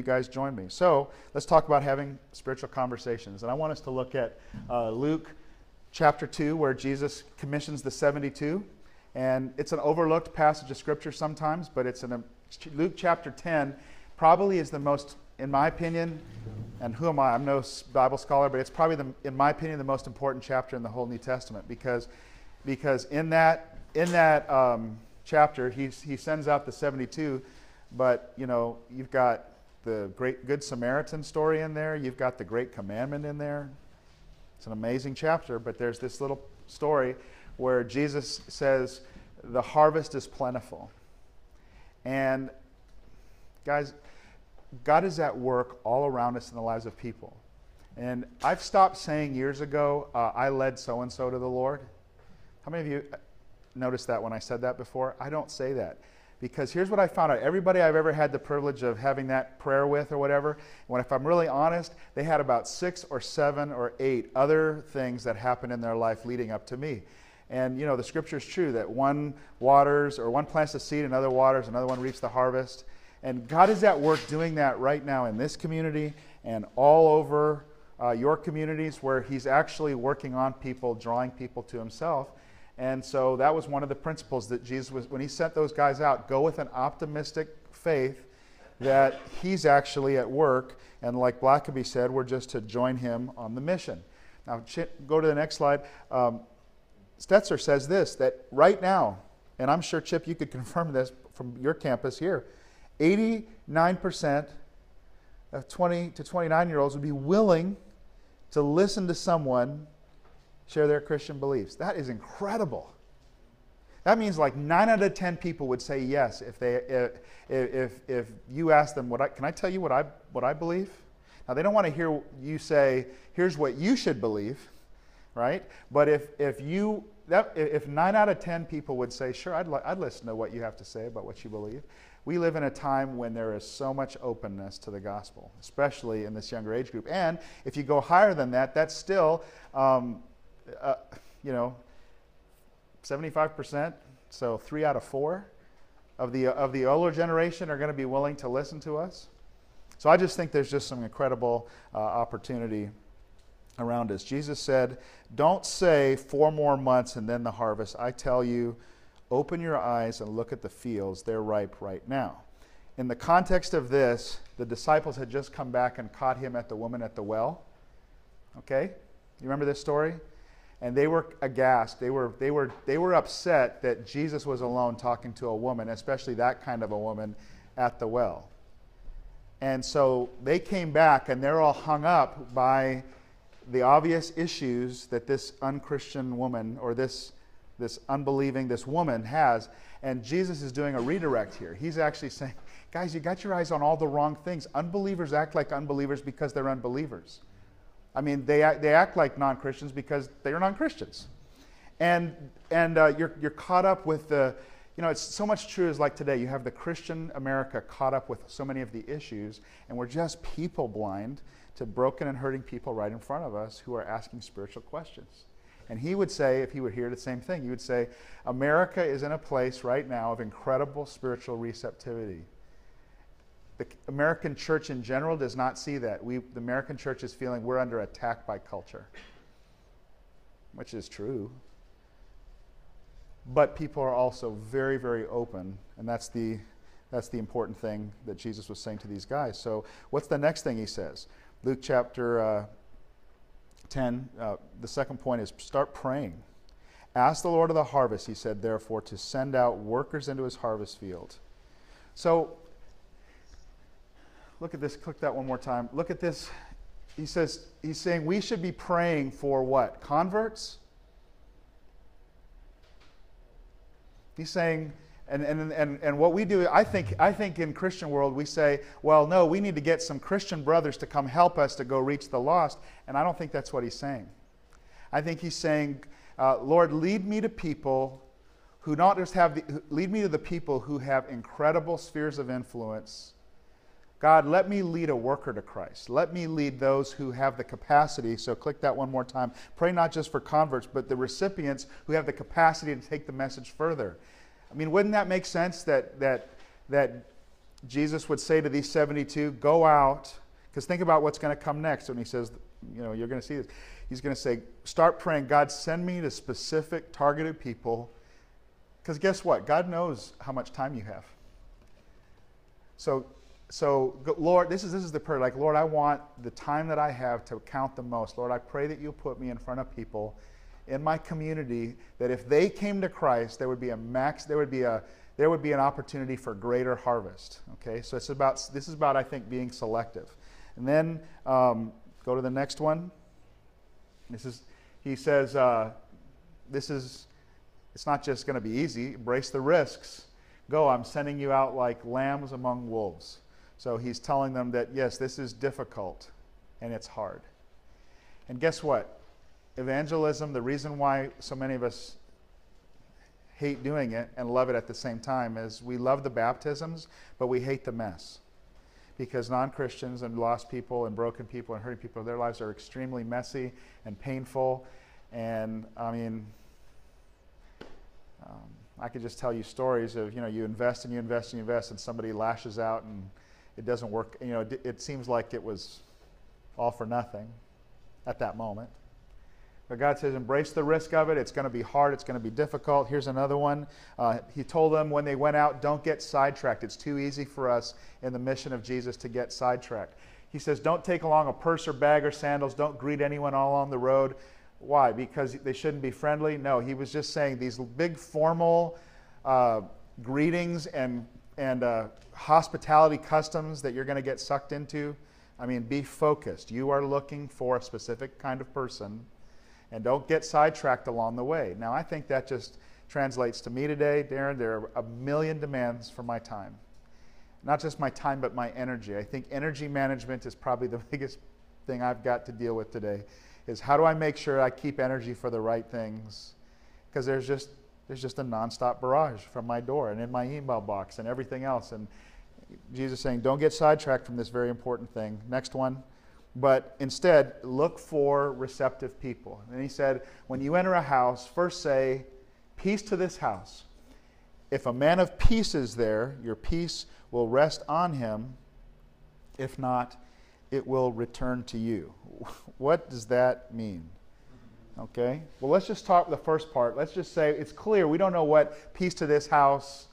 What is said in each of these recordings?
you guys join me. So let's talk about having spiritual conversations. And I want us to look at Luke chapter 2, where Jesus commissions the 72. And it's an overlooked passage of Scripture sometimes, but it's in Luke chapter 10 probably is the most, in my opinion, and who am I? I'm no Bible scholar, but it's probably, in my opinion, the most important chapter in the whole New Testament because in that chapter, he sends out the 72, but, you know, you've got the great Good Samaritan story in there. You've got the Great Commandment in there. It's an amazing chapter, but there's this little story where Jesus says, the harvest is plentiful. And guys, God is at work all around us in the lives of people. And I've stopped saying years ago, I led so-and-so to the Lord. How many of you noticed that when I said that before? I don't say that. Because here's what I found out. Everybody I've ever had the privilege of having that prayer with or whatever, if I'm really honest, they had about 6 or 7 or 8 other things that happened in their life leading up to me. And, you know, the Scripture is true that one waters, or one plants the seed, another waters, another one reaps the harvest. And God is at work doing that right now in this community and all over your communities, where He's actually working on people, drawing people to Himself. And so that was one of the principles that Jesus was, when He sent those guys out, go with an optimistic faith that He's actually at work. And like Blackaby said, we're just to join Him on the mission. Now, go to the next slide. Stetzer says this, that right now, and I'm sure, Chip, you could confirm this from your campus here, 89% of 20 to 29-year-olds would be willing to listen to someone share their Christian beliefs. That is incredible. That means like 9 out of 10 people would say yes if you ask them, can I tell you what I believe? Now, they don't want to hear you say, here's what you should believe, right? But if 9 out of 10 people would say, sure, I'd listen to what you have to say about what you believe. We live in a time when there is so much openness to the gospel, especially in this younger age group. And if you go higher than that, that's still, 75%. So 3 out of 4 of the older generation are going to be willing to listen to us. So I just think there's just some incredible opportunity around us. Jesus said, don't say 4 more months and then the harvest. I tell you, open your eyes and look at the fields. They're ripe right now. In the context of this, the disciples had just come back and caught Him at the woman at the well. Okay? You remember this story? And they were aghast. They were upset that Jesus was alone talking to a woman, especially that kind of a woman, at the well. And so they came back and they're all hung up by the obvious issues that this unchristian woman, or this unbelieving, this woman has. And Jesus is doing a redirect here. He's actually saying, guys, you got your eyes on all the wrong things. Unbelievers act like unbelievers because they're unbelievers. I mean, they act like non-Christians because they're non-Christians. And you're caught up with the, it's so much true as like today. You have the Christian America caught up with so many of the issues, and we're just people blind to broken and hurting people right in front of us who are asking spiritual questions. And he would say, if he would hear the same thing, he would say, America is in a place right now of incredible spiritual receptivity. The American church in general does not see that. The American church is feeling we're under attack by culture, which is true. But people are also very, very open, and that's the important thing that Jesus was saying to these guys. So what's the next thing he says? Luke chapter 10, the second point is start praying. Ask the Lord of the harvest, he said, therefore, to send out workers into his harvest field. So look at this. Click that one more time. Look at this. He's saying we should be praying for what? Converts? He's saying, and what we do, I think in Christian world we say, well, no, we need to get some Christian brothers to come help us to go reach the lost. And I don't think that's what he's saying. I think he's saying, Lord, lead me to people who not just lead me to the people who have incredible spheres of influence. God, let me lead a worker to Christ. Let me lead those who have the capacity. So click that one more time. Pray not just for converts, but the recipients who have the capacity to take the message further. I mean, wouldn't that make sense that Jesus would say to these 72, go out, because think about what's going to come next when he says, you're going to see this. He's going to say, start praying, God, send me to specific targeted people, because guess what? God knows how much time you have. So Lord, this is the prayer, like, Lord, I want the time that I have to count the most. Lord, I pray that you'll put me in front of people in my community that if they came to Christ, there would be an opportunity for greater harvest. Okay, so this is about I think being selective. And then go to the next one. He says it's not just going to be easy. Embrace the risks. Go, I'm sending you out like lambs among wolves. So he's telling them that yes, this is difficult and it's hard. And guess what? Evangelism, the reason why so many of us hate doing it and love it at the same time is we love the baptisms, but we hate the mess. Because non-Christians and lost people and broken people and hurting people, their lives are extremely messy and painful. And I mean, I could just tell you stories of, you invest and you invest and you invest and somebody lashes out and it doesn't work. It seems like it was all for nothing at that moment. But God says, embrace the risk of it. It's going to be hard. It's going to be difficult. Here's another one. He told them when they went out, don't get sidetracked. It's too easy for us in the mission of Jesus to get sidetracked. He says, don't take along a purse or bag or sandals. Don't greet anyone all on the road. Why? Because they shouldn't be friendly? No, he was just saying these big formal greetings and hospitality customs that you're going to get sucked into. I mean, be focused. You are looking for a specific kind of person. And don't get sidetracked along the way. Now, I think that just translates to me today. Darryn, there are a million demands for my time. Not just my time, but my energy. I think energy management is probably the biggest thing I've got to deal with today, is how do I make sure I keep energy for the right things? Because there's just a nonstop barrage from my door and in my email box and everything else. And Jesus is saying, don't get sidetracked from this very important thing. Next one. But instead, look for receptive people. And he said, when you enter a house, first say, peace to this house. If a man of peace is there, your peace will rest on him. If not, it will return to you. What does that mean? Okay? Well, let's just talk the first part. Let's just say it's clear. We don't know what peace to this house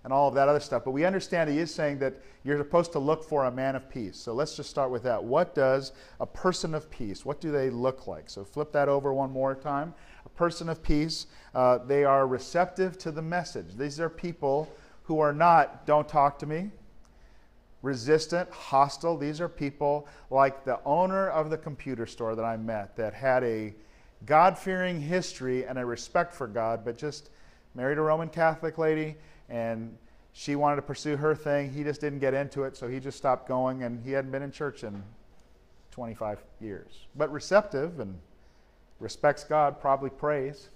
and all of that other stuff. But we understand he is saying that you're supposed to look for a man of peace. So let's just start with that. What does a person of peace, what do they look like? So flip that over one more time. A person of peace, they are receptive to the message. These are people who are not, don't talk to me, resistant, hostile. These are people like the owner of the computer store that I met that had a God-fearing history and a respect for God, but just married a Roman Catholic lady, and she wanted to pursue her thing. He just didn't get into it, so he just stopped going, and he hadn't been in church in 25 years. But receptive and respects God, probably prays.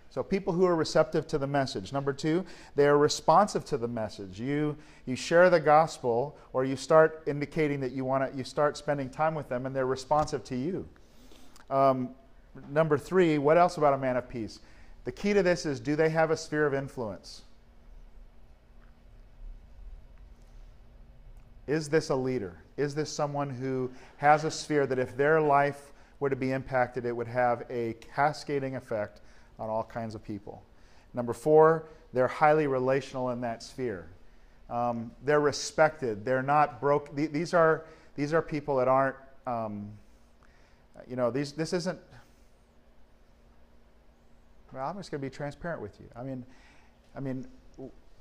So people who are receptive to the message. Number two, they are responsive to the message. You share the gospel, or you start indicating that you start spending time with them, and they're responsive to you. Number three, what else about a man of peace? The key to this is, do they have a sphere of influence? Is this a leader? Is this someone who has a sphere that if their life were to be impacted, it would have a cascading effect on all kinds of people? Number four, they're highly relational in that sphere. They're respected. They're not broke. These are people that aren't, this isn't, well, I'm just going to be transparent with you. I mean,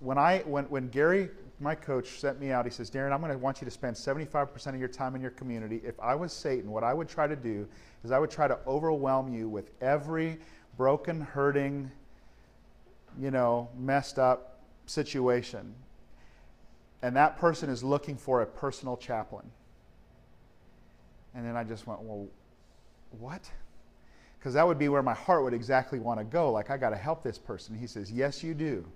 when Gary, my coach, sent me out, he says, Darryn, I'm going to want you to spend 75% of your time in your community. If I was Satan, what I would try to do is I would try to overwhelm you with every broken, hurting, messed up situation. And that person is looking for a personal chaplain. And then I just went, well, what? Because that would be where my heart would exactly want to go. Like, I got to help this person. He says, yes, you do.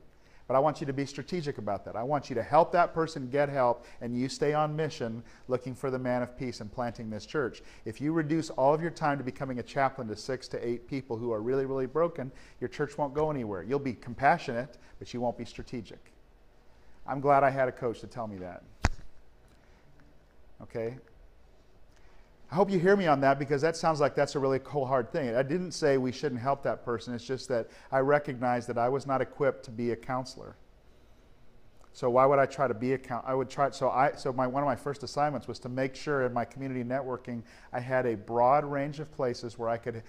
But I want you to be strategic about that. I want you to help that person get help, and you stay on mission looking for the man of peace and planting this church. If you reduce all of your time to becoming a chaplain to 6 to 8 people who are really, really broken, your church won't go anywhere. You'll be compassionate, but you won't be strategic. I'm glad I had a coach to tell me that. Okay? I hope you hear me on that, because that sounds like that's a really cold, hard thing. I didn't say we shouldn't help that person. It's just that I recognize that I was not equipped to be a counselor. So why would I try to be a counselor? I would try. One of my first assignments was to make sure in my community networking I had a broad range of places where I could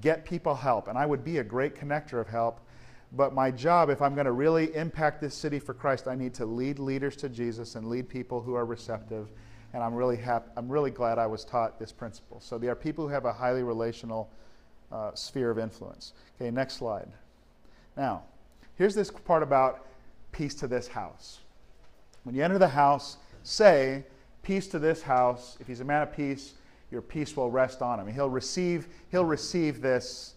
get people help, and I would be a great connector of help. But my job, if I'm going to really impact this city for Christ, I need to lead leaders to Jesus and lead people who are receptive. And I'm really glad I was taught this principle. So there are people who have a highly relational sphere of influence. Okay, next slide. Now, here's this part about peace to this house. When you enter the house, say, peace to this house. If he's a man of peace, your peace will rest on him. He'll receive this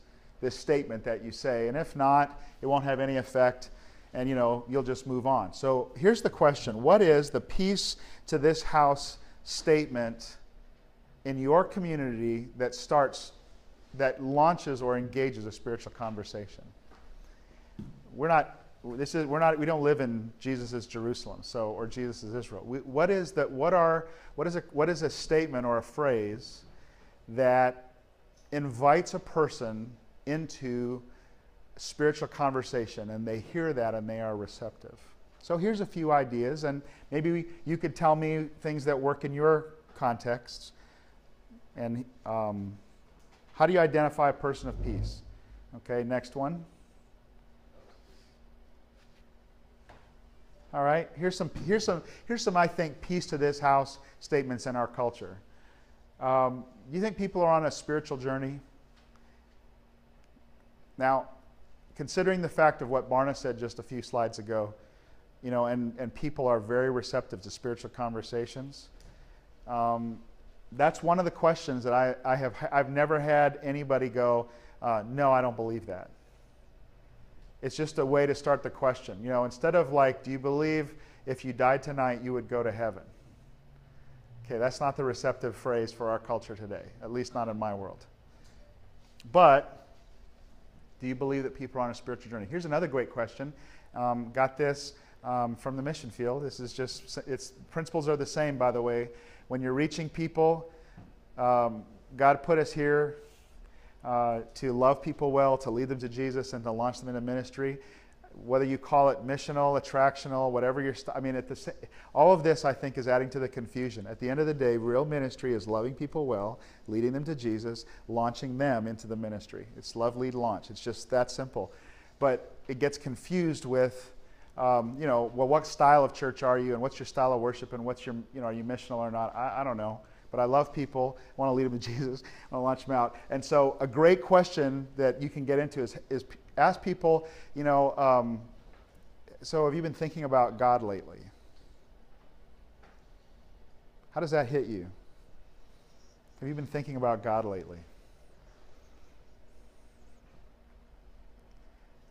statement that you say. And if not, it won't have any effect, and you'll just move on. So here's the question. What is the peace to this house statement in your community that launches or engages a spiritual conversation? We don't live in Jesus' Jerusalem, or Jesus' Israel. What is a statement or a phrase that invites a person into spiritual conversation, and they hear that and they are receptive? So here's a few ideas, and maybe you could tell me things that work in your contexts. And how do you identify a person of peace? Okay, next one. All right, here's some I think peace to this house statements in our culture. You think people are on a spiritual journey? Now, considering the fact of what Barna said just a few slides ago, and people are very receptive to spiritual conversations. That's one of the questions that I've never had anybody go, no, I don't believe that. It's just a way to start the question. Instead of like, do you believe if you died tonight you would go to heaven? Okay, that's not the receptive phrase for our culture today, at least not in my world. But do you believe that people are on a spiritual journey? Here's another great question. Got this from the mission field. This is principles are the same, by the way. When you're reaching people, God put us here to love people well, to lead them to Jesus, and to launch them into ministry. Whether you call it missional, attractional, whatever all of this, I think, is adding to the confusion. At the end of the day, real ministry is loving people well, leading them to Jesus, launching them into the ministry. It's love, lead, launch. It's just that simple. But it gets confused with, what style of church are you, and what's your style of worship, and what's your, are you missional or not? I don't know. But I love people, I want to lead them to Jesus, I want to launch them out. And so a great question that you can get into is ask people, so have you been thinking about God lately? How does that hit you? Have you been thinking about God lately?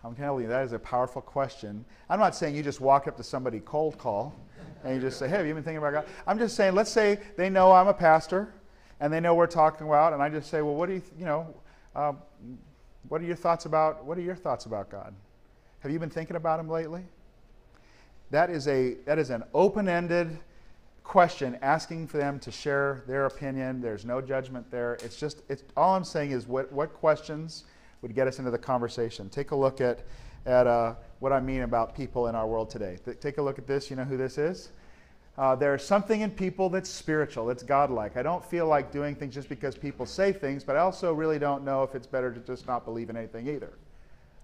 I'm telling you, that is a powerful question. I'm not saying you just walk up to somebody cold call and you just say, hey, have you been thinking about God? I'm just saying, let's say they know I'm a pastor and they know we're talking about, and I just say, well, what are your thoughts about God? Have you been thinking about him lately? That is an open-ended question, asking for them to share their opinion. There's no judgment there. It's all I'm saying is what questions would get us into the conversation. Take a look at what I mean about people in our world today. Take a look at this. You know who this is? There's something in people that's spiritual, that's godlike. I don't feel like doing things just because people say things, but I also really don't know if it's better to just not believe in anything either.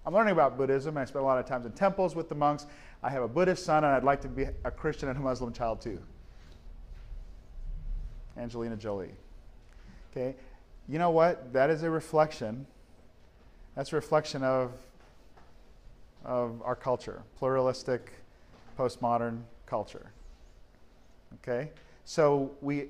I'm learning about Buddhism. I spend a lot of times in temples with the monks. I have a Buddhist son, and I'd like to be a Christian and a Muslim child too. Angelina Jolie. Okay, you know what? That is a reflection. That's a reflection of our culture, pluralistic, postmodern culture. Okay? So we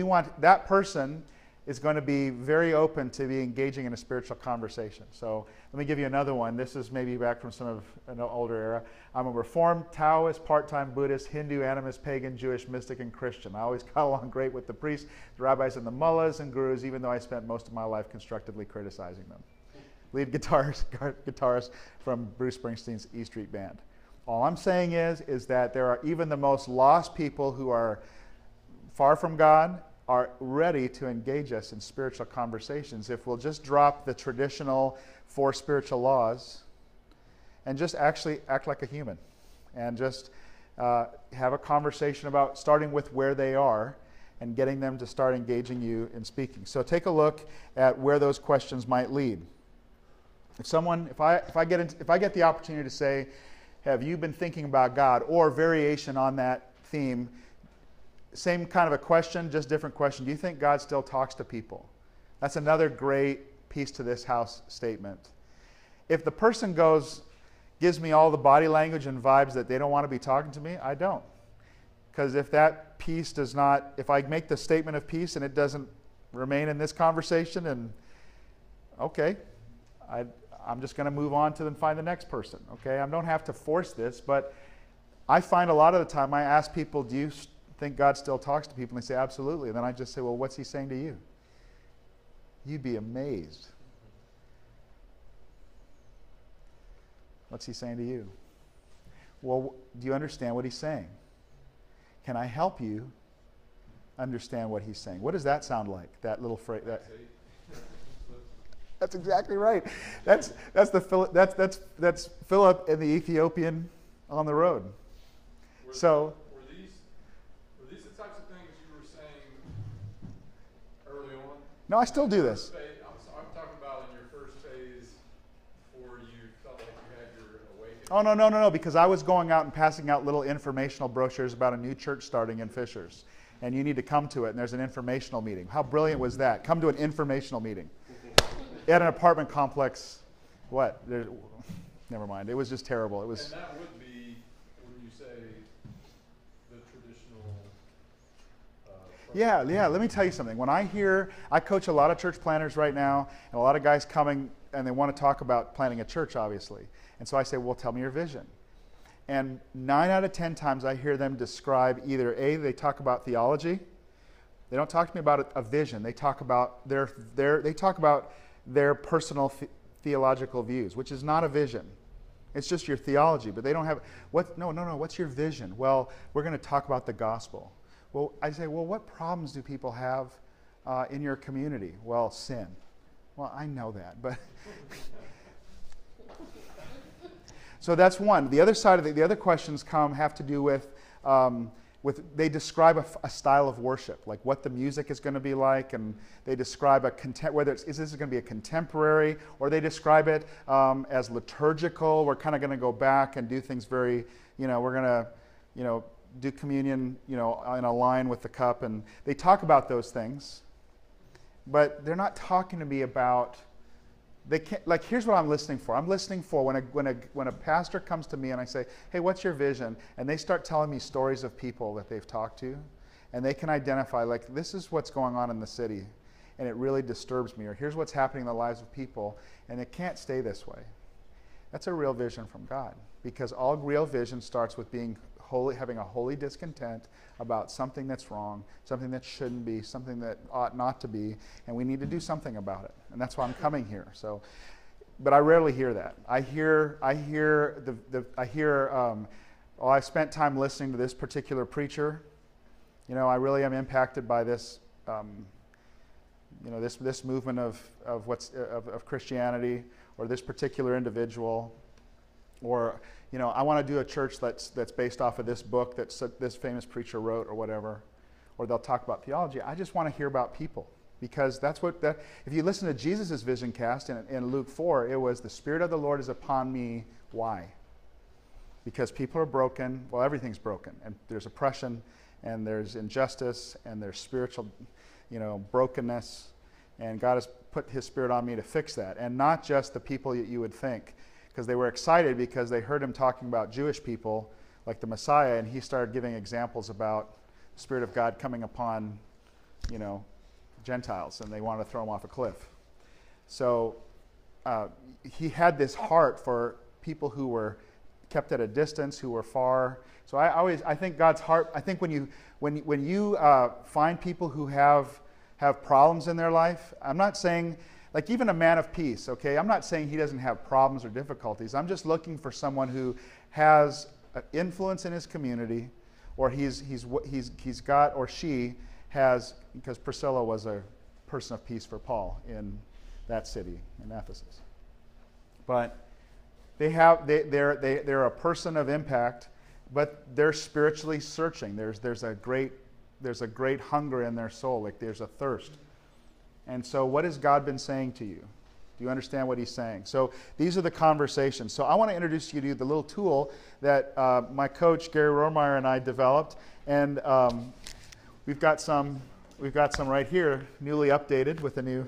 want that person is going to be very open to be engaging in a spiritual conversation. So let me give you another one. This is maybe back from some of an older era. I'm a Reformed, Taoist, part-time Buddhist, Hindu, animist, pagan, Jewish, mystic, and Christian. I always got along great with the priests, the rabbis, and the mullahs and gurus, even though I spent most of my life constructively criticizing them. Lead guitarist from Bruce Springsteen's E Street Band. All I'm saying is that there are even the most lost people who are far from God are ready to engage us in spiritual conversations if we'll just drop the traditional 4 spiritual laws and just actually act like a human and just have a conversation about starting with where they are and getting them to start engaging you in speaking. So take a look at where those questions might lead. If I get the opportunity to say, have you been thinking about God, or variation on that theme, same kind of a question, just different question. Do you think God still talks to people? That's another great piece to this house statement. If the person gives me all the body language and vibes that they don't want to be talking to me, I don't. Because if that piece does not, if I make the statement of peace and it doesn't remain in this conversation, and okay, I'm just going to move on to then find the next person. Okay, I don't have to force this, but I find a lot of the time I ask people, do you think God still talks to people? And they say, absolutely. And then I just say, well, what's he saying to you? You'd be amazed. What's he saying to you? Well, do you understand what he's saying? Can I help you understand what he's saying? What does that sound like? That little phrase. That's exactly right. That's Philip and the Ethiopian on the road. Were these the types of things you were saying early on? No, I still do this. I'm talking about in your first phase before you felt like you had your awakening. Oh, no, because I was going out and passing out little informational brochures about a new church starting in Fishers. And you need to come to it, and there's an informational meeting. How brilliant was that? Come to an informational meeting. At an apartment complex. What? Never mind. It was just terrible. It was. And that would be, when you say, the traditional. Yeah. Let me tell you something. When I coach a lot of church planners right now, and a lot of guys coming, and they want to talk about planning a church, obviously. And so I say, well, tell me your vision. And 9 out of 10 times I hear them describe either they talk about theology. They don't talk to me about a vision. They talk about their personal theological views, which is not a vision. It's just your theology, but they don't have No, what's your vision? Well, we're going to talk about the gospel. Well, I say, well, what problems do people have in your community? Well, sin. Well, I know that, but so that's one. The other side of the other questions have to do with they describe a style of worship, like what the music is going to be like, and they describe whether is this going to be a contemporary, or they describe it as liturgical. We're kind of going to go back and do things very, we're going to, do communion, in a line with the cup, and they talk about those things, but they're not talking to me about. They can't, like, here's what I'm listening for. I'm listening for when a pastor comes to me and I say, hey, what's your vision? And they start telling me stories of people that they've talked to, and they can identify, like, this is what's going on in the city, and it really disturbs me, or here's what's happening in the lives of people, and it can't stay this way. That's a real vision from God, because all real vision starts with being holy, having a holy discontent about something that's wrong, something that shouldn't be, something that ought not to be, and we need to do something about it. And that's why I'm coming here. So, but I rarely hear that. I've spent time listening to this particular preacher. I really am impacted by this, this movement of Christianity, or this particular individual, or I want to do a church that's based off of this book that this famous preacher wrote, or whatever, or they'll talk about theology. I just want to hear about people, because if you listen to Jesus' vision cast in Luke 4, it was the Spirit of the Lord is upon me. Why? Because people are broken. Well, everything's broken, and there's oppression, and there's injustice, and there's spiritual, brokenness, and God has put His Spirit on me to fix that, and not just the people that you would think. Because they were excited because they heard him talking about Jewish people like the Messiah, and he started giving examples about the Spirit of God coming upon, Gentiles, and they wanted to throw him off a cliff. So he had this heart for people who were kept at a distance, who were far. So I think God's heart. I think when you find people who have problems in their life, I'm not saying. Like even a man of peace, okay? I'm not saying he doesn't have problems or difficulties. I'm just looking for someone who has influence in his community, or he's got, or she has, because Priscilla was a person of peace for Paul in that city, in Ephesus. But they're a person of impact, but they're spiritually searching. There's a great hunger in their soul, like there's a thirst. And so what has God been saying to you? Do you understand what he's saying? So these are the conversations. So I want to introduce you to the little tool that my coach Gary Rohrmeyer and I developed, and we've got some right here, newly updated with a new.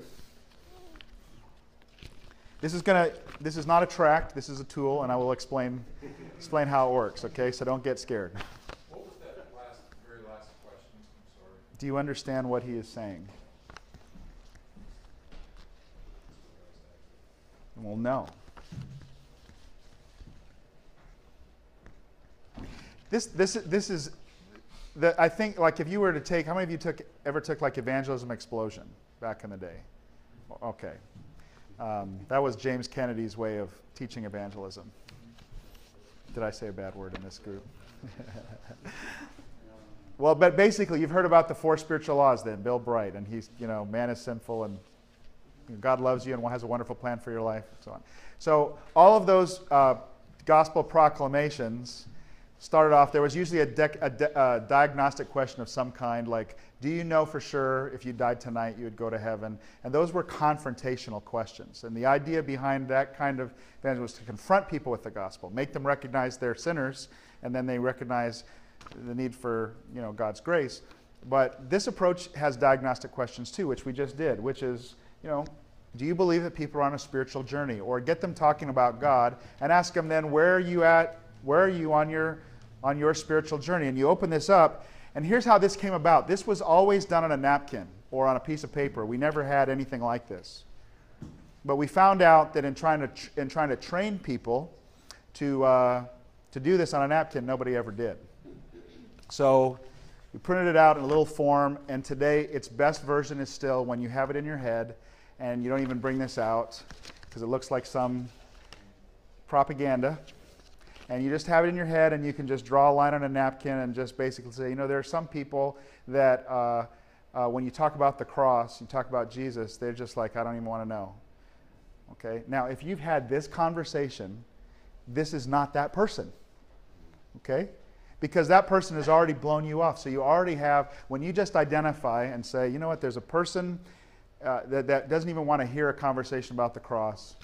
This is not a tract. This is a tool, and I will explain how it works. Okay, so don't get scared. What was that very last question? I'm sorry. Do you understand what he is saying? Well, no. This is I think, like, if you were to take, how many of you ever took like Evangelism Explosion back in the day? Okay. That was James Kennedy's way of teaching evangelism. Did I say a bad word in this group? Well, but basically, you've heard about the 4 spiritual laws then, Bill Bright, and he's, man is sinful and God loves you and has a wonderful plan for your life, and so on. So all of those gospel proclamations started off, there was usually a diagnostic question of some kind, like, do you know for sure if you died tonight you would go to heaven? And those were confrontational questions. And the idea behind that kind of evangelism was to confront people with the gospel, make them recognize they're sinners, and then they recognize the need for God's grace. But this approach has diagnostic questions too, which we just did, which is, do you believe that people are on a spiritual journey? Or get them talking about God and ask them then, where are you at? Where are you on your spiritual journey? And you open this up, and here's how this came about. This was always done on a napkin or on a piece of paper. We never had anything like this. But we found out that in trying to train people to do this on a napkin, nobody ever did. So we printed it out in a little form, and today its best version is still when you have it in your head, and you don't even bring this out because it looks like some propaganda. And you just have it in your head, and you can just draw a line on a napkin and just basically say, there are some people that when you talk about the cross, you talk about Jesus, they're just like, I don't even want to know. Okay? Now, if you've had this conversation, this is not that person. Okay? Because that person has already blown you off. So you already have, when you just identify and say, you know what, there's a person that doesn't even want to hear a conversation about the cross.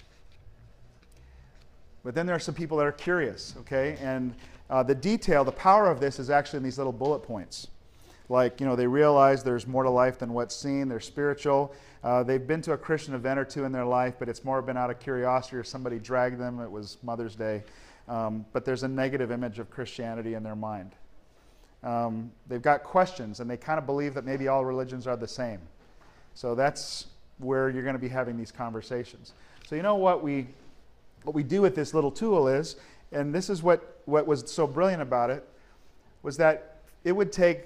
But then there are some people that are curious, okay? And the power of this is actually in these little bullet points. Like, they realize there's more to life than what's seen. They're spiritual. They've been to a Christian event or two in their life, but it's more been out of curiosity or somebody dragged them. It was Mother's Day. But there's a negative image of Christianity in their mind. They've got questions, and they kind of believe that maybe all religions are the same. So that's where you're going to be having these conversations. So what we do with this little tool is, and this is what was so brilliant about it, was that it would take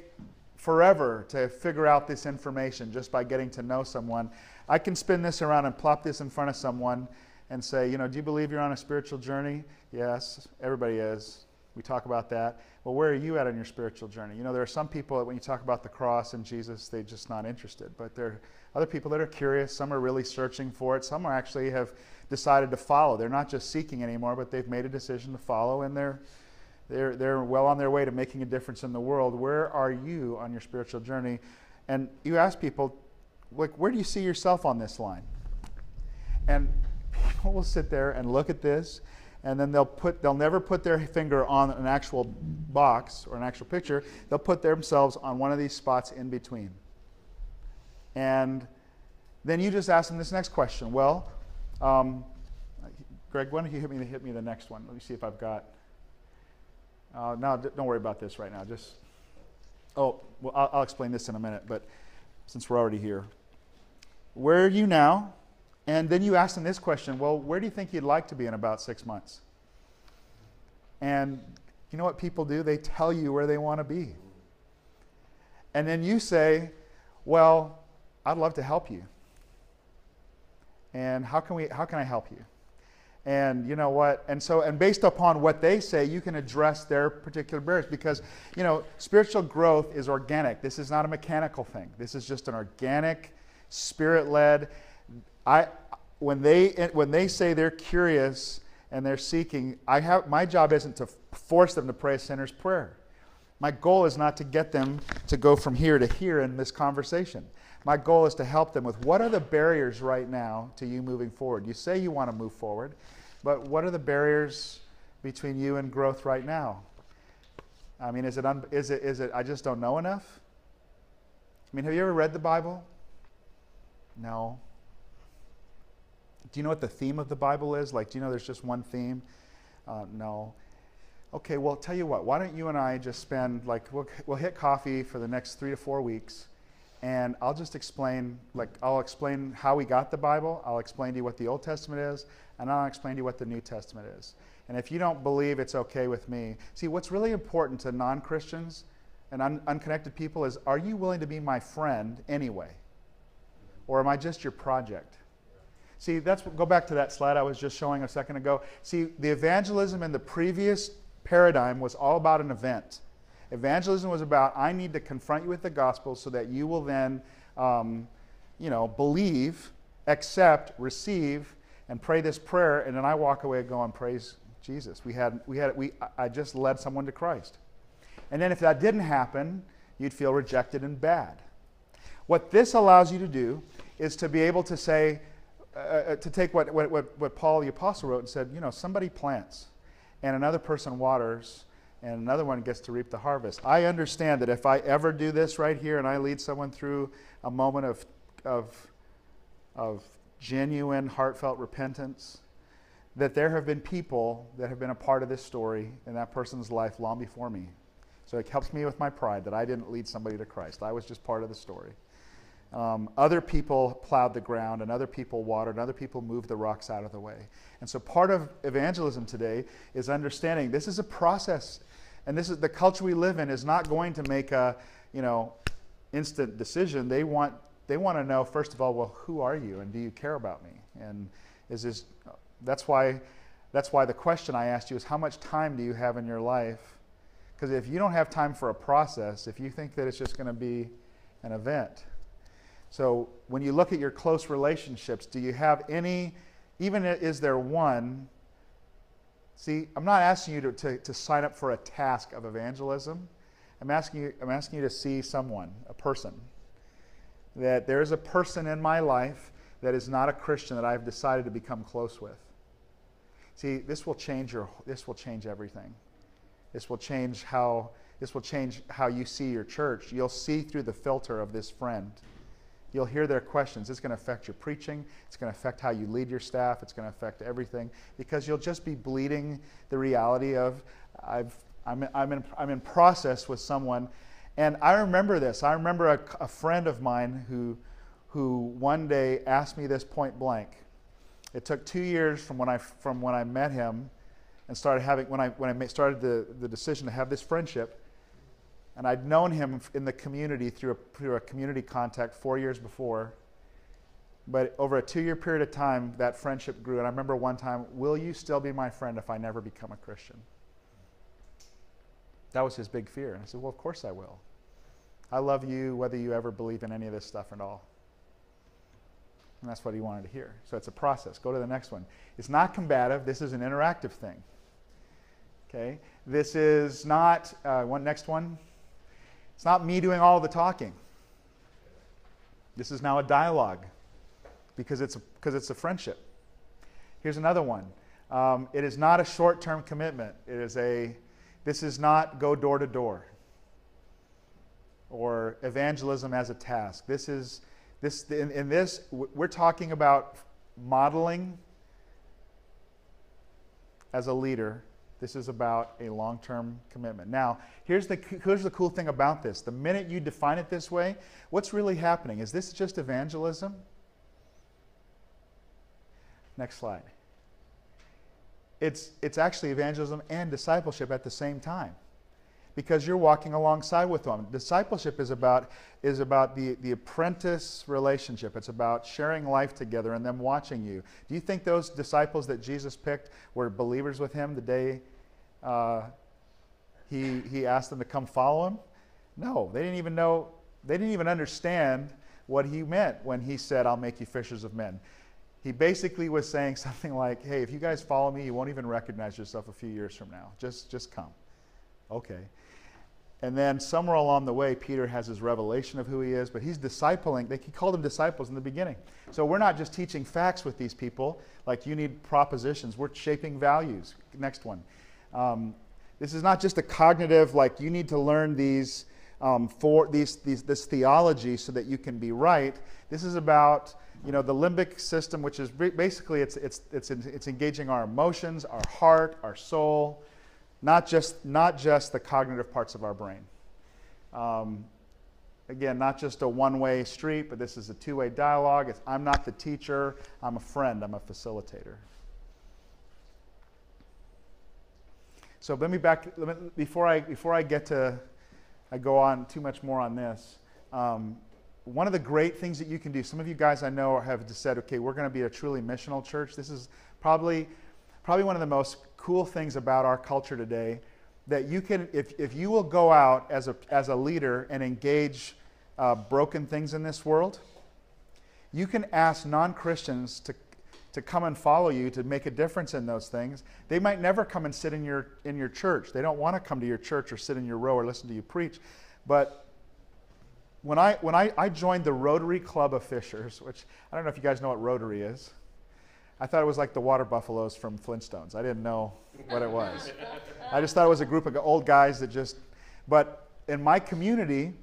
forever to figure out this information just by getting to know someone. I can spin this around and plop this in front of someone and say, do you believe you're on a spiritual journey? Yes, everybody is. We talk about that. Well, where are you at on your spiritual journey? There are some people that when you talk about the cross and Jesus, they're just not interested. But there are other people that are curious. Some are really searching for it. Some are actually have decided to follow. They're not just seeking anymore, but they've made a decision to follow, and they're well on their way to making a difference in the world. Where are you on your spiritual journey? And you ask people, like, where do you see yourself on this line? And people will sit there and look at this, and then they'll never put their finger on an actual box or an actual picture. They'll put themselves on one of these spots in between. And then you just ask them this next question. Well, Greg, why don't you hit me the next one? Let me see if I've got. No, don't worry about this right now. I'll explain this in a minute, but since we're already here. Where are you now? And then you ask them this question, well, where do you think you'd like to be in about 6 months? And you know what people do? They tell you where they want to be. And then you say, well, I'd love to help you. And how can I help you? And you know what? And based upon what they say, you can address their particular barriers, because, spiritual growth is organic. This is not a mechanical thing. This is just an organic, spirit-led. When they say they're curious and they're seeking, my job isn't to force them to pray a sinner's prayer. My goal is not to get them to go from here to here in this conversation. My goal is to help them with, what are the barriers right now to you moving forward? You say you want to move forward, but what are the barriers between you and growth right now? I mean, is it I just don't know enough? I mean, have you ever read the Bible? No. Do you know what the theme of the Bible is? Like, do you know there's just one theme? No. Okay, well, tell you what. Why don't you and I just spend, we'll hit coffee for the next 3 to 4 weeks, and I'll just explain, I'll explain how we got the Bible. I'll explain to you what the Old Testament is, and I'll explain to you what the New Testament is. And if you don't believe, it's okay with me. See, what's really important to non-Christians and unconnected people is, are you willing to be my friend anyway? Or am I just your project? See, go back to that slide I was just showing a second ago. See, the evangelism in the previous paradigm was all about an event. Evangelism was about, I need to confront you with the gospel so that you will then, believe, accept, receive, and pray this prayer, and then I walk away going, praise Jesus. I just led someone to Christ. And then if that didn't happen, you'd feel rejected and bad. What this allows you to do is to be able to say, to take what Paul the Apostle wrote and said, somebody plants, and another person waters, and another one gets to reap the harvest. I understand that if I ever do this right here and I lead someone through a moment of genuine, heartfelt repentance, that there have been people that have been a part of this story in that person's life long before me. So it helps me with my pride that I didn't lead somebody to Christ. I was just part of the story. Other people plowed the ground, and other people watered, and other people moved the rocks out of the way. And so part of evangelism today is understanding this is a process, and this is the culture we live in is not going to make a instant decision. They want to know, first of all, well, who are you, and do you care about me? And that's why the question I asked you is, how much time do you have in your life? Because if you don't have time for a process, if you think that it's just going to be an event. So when you look at your close relationships, do you have any, even is there one? See, I'm not asking you to sign up for a task of evangelism. I'm asking you to see someone, a person. That there is a person in my life that is not a Christian that I've decided to become close with. See, this will change everything. This will change how you see your church. You'll see through the filter of this friend. You'll hear their questions. It's going to affect your preaching. It's going to affect how you lead your staff. It's going to affect everything, because you'll just be bleeding the reality of I'm in process with someone. And I remember this. I remember a friend of mine who one day asked me this point blank. It took 2 years from when I met him and started when I started the decision to have this friendship. And I'd known him in the community through a community contact 4 years before. But over a 2-year period of time, that friendship grew. And I remember one time, will you still be my friend if I never become a Christian? That was his big fear. And I said, well, of course I will. I love you whether you ever believe in any of this stuff at all. And that's what he wanted to hear. So it's a process. Go to the next one. It's not combative. This is an interactive thing. Okay? This is not, next one. It's not me doing all the talking. This is now a dialogue because it's a friendship. Here's another one. It is not a short-term commitment. This is not go door to door or evangelism as a task. We're talking about modeling as a leader. This is about a long-term commitment. Now, here's the cool thing about this. The minute you define it this way, what's really happening? Is this just evangelism? Next slide. It's actually evangelism and discipleship at the same time. because you're walking alongside with them. Discipleship is about the apprentice relationship. It's about sharing life together and them watching you. Do you think those disciples that Jesus picked were believers with him the day he asked them to come follow him? No, they didn't even know. They didn't even understand what he meant when he said, "I'll make you fishers of men." He basically was saying something like, "Hey, if you guys follow me, you won't even recognize yourself a few years from now. Just come." Okay. And then somewhere along the way, Peter has his revelation of who he is, but he's discipling. He called them disciples in the beginning. So we're not just teaching facts with these people, like you need propositions. We're shaping values. Next one. This is not just a cognitive, like you need to learn these this theology so that you can be right. This is about the limbic system, which is basically it's engaging our emotions, our heart, our soul. Not just the cognitive parts of our brain. Again, not just a one-way street, but this is a two-way dialogue. I'm not the teacher. I'm a friend. I'm a facilitator. So before I go on too much more on this. One of the great things that you can do. Some of you guys I know have just said, "Okay, we're going to be a truly missional church." This is probably one of the most cool things about our culture today, that you can, if you will go out as a leader and engage broken things in this world, you can ask non-Christians to come and follow you to make a difference in those things. They might never come and sit in your church. They don't want to come to your church or sit in your row or listen to you preach. But when I joined the Rotary Club of Fishers, which I don't know if you guys know what Rotary is. I thought it was like the water buffaloes from Flintstones. I didn't know what it was. I just thought it was a group of old guys but in my community,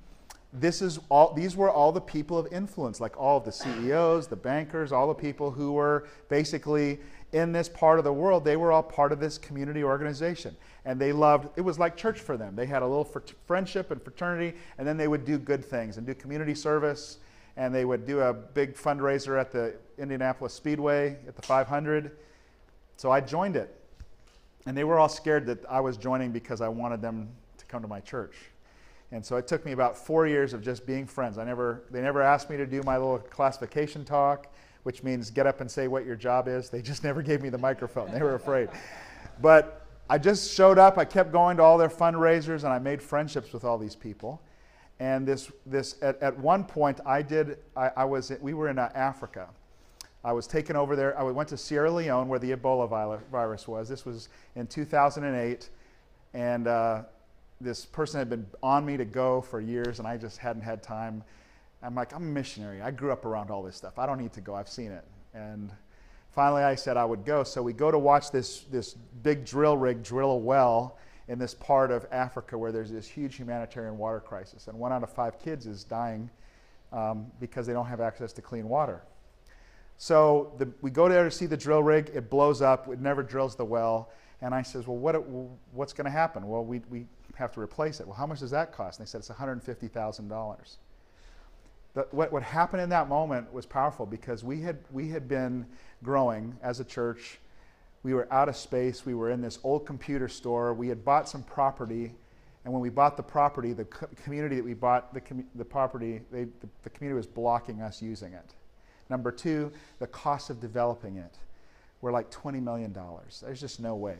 these were all the people of influence, like all of the CEOs, the bankers, all the people who were basically in this part of the world. They were all part of this community organization. And it was like church for them. They had a little friendship and fraternity, and then they would do good things and do community service. And they would do a big fundraiser at the Indianapolis Speedway at the 500. So I joined it. And they were all scared that I was joining because I wanted them to come to my church. And so it took me about 4 years of just being friends. They never asked me to do my little classification talk, which means get up and say what your job is. They just never gave me the microphone. They were afraid. But I just showed up. I kept going to all their fundraisers, and I made friendships with all these people. And at one point we were in Africa. I was taken over there. I went to Sierra Leone where the Ebola virus was. This was in 2008, and this person had been on me to go for years, and I just hadn't had time. I'm like, I'm a missionary. I grew up around all this stuff. I don't need to go. I've seen it. And finally, I said I would go. So we go to watch this big drill rig drill a well in this part of Africa where there's this huge humanitarian water crisis. And 1 out of 5 kids is dying because they don't have access to clean water. So we go there to see the drill rig. It blows up. It never drills the well. And I says, well, what's going to happen? Well, we have to replace it. Well, how much does that cost? And they said, it's $150,000. What happened in that moment was powerful because we had been growing as a church. We were out of space. We were in this old computer store. We had bought some property, and when we bought the property, the community that we bought the property, the community was blocking us using it. Number 2, the cost of developing it were like $20 million. There's just no way.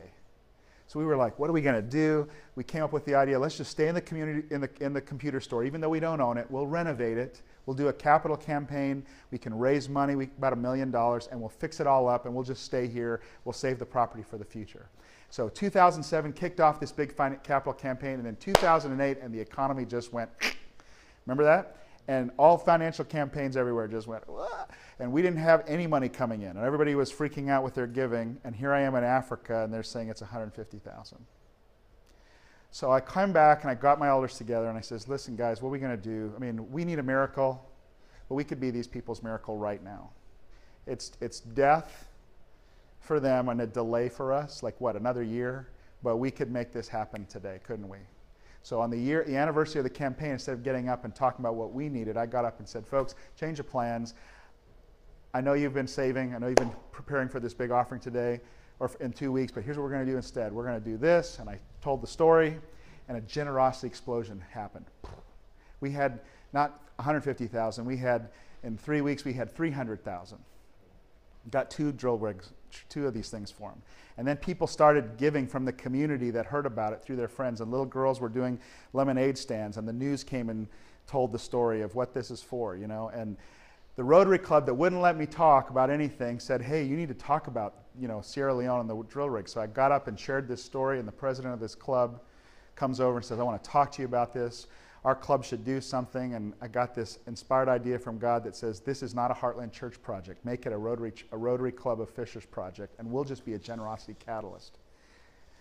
So we were like, what are we going to do? We came up with the idea, let's just stay in the community, in the computer store. Even though we don't own it, we'll renovate it. We'll do a capital campaign. We can raise money, about $1 million, and we'll fix it all up, and we'll just stay here. We'll save the property for the future. So 2007 kicked off this big capital campaign, and then 2008, and the economy just went, remember that? And all financial campaigns everywhere just went, wah! And we didn't have any money coming in. And everybody was freaking out with their giving. And here I am in Africa, and they're saying it's $150,000. So I come back, and I got my elders together, and I says, listen, guys, what are we going to do? I mean, we need a miracle, but we could be these people's miracle right now. It's death for them and a delay for us, like what, another year? But we could make this happen today, couldn't we? So on the anniversary of the campaign, instead of getting up and talking about what we needed, I got up and said, folks, change of plans. I know you've been saving. I know you've been preparing for this big offering today or in 2 weeks, but here's what we're going to do instead. We're going to do this, and I told the story, and a generosity explosion happened. We had not 150,000, we had, in 3 weeks, we had 300,000. Got 2 drill rigs, 2 of these things for them. And then people started giving from the community that heard about it through their friends, and little girls were doing lemonade stands, and the news came and told the story of what this is for, you know. And the Rotary Club that wouldn't let me talk about anything said, hey, you need to talk about, you know, Sierra Leone and the drill rig. So I got up and shared this story, and the president of this club comes over and says, I want to talk to you about this. Our club should do something. And I got this inspired idea from God that says, this is not a Heartland Church project. Make it a Rotary Club of Fishers project, and we'll just be a generosity catalyst.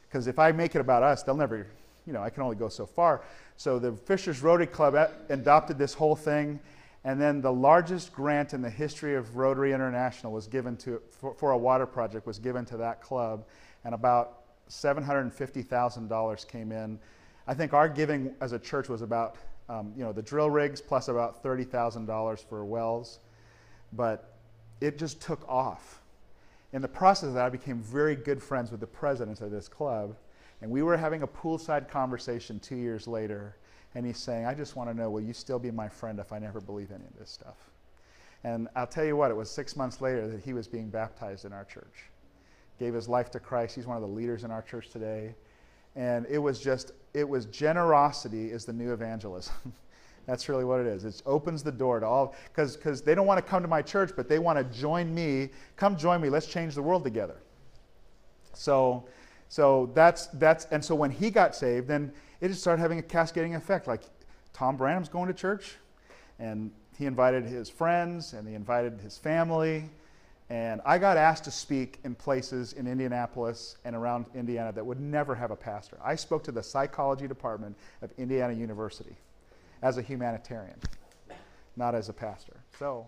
Because if I make it about us, they'll never, you know, I can only go so far. So the Fishers Rotary Club adopted this whole thing. And then the largest grant in the history of Rotary International was given to, for a water project, was given to that club. And about $750,000 came in. I think our giving as a church was about, you know, the drill rigs plus about $30,000 for wells. But it just took off. In the process of that, I became very good friends with the president of this club. And we were having a poolside conversation 2 years later. And he's saying, I just want to know, will you still be my friend if I never believe any of this stuff? And I'll tell you what, it was 6 months later that he was being baptized in our church. Gave his life to Christ. He's one of the leaders in our church today. And it was generosity is the new evangelism. That's really what it is. It opens the door to all, because they don't want to come to my church, but they want to join me. Come join me. Let's change the world together. So that's, and so when he got saved, then it just started having a cascading effect. Like Tom Branham's going to church, and he invited his friends, and he invited his family, and I got asked to speak in places in Indianapolis and around Indiana that would never have a pastor. I spoke to the psychology department of Indiana University as a humanitarian, not as a pastor. So.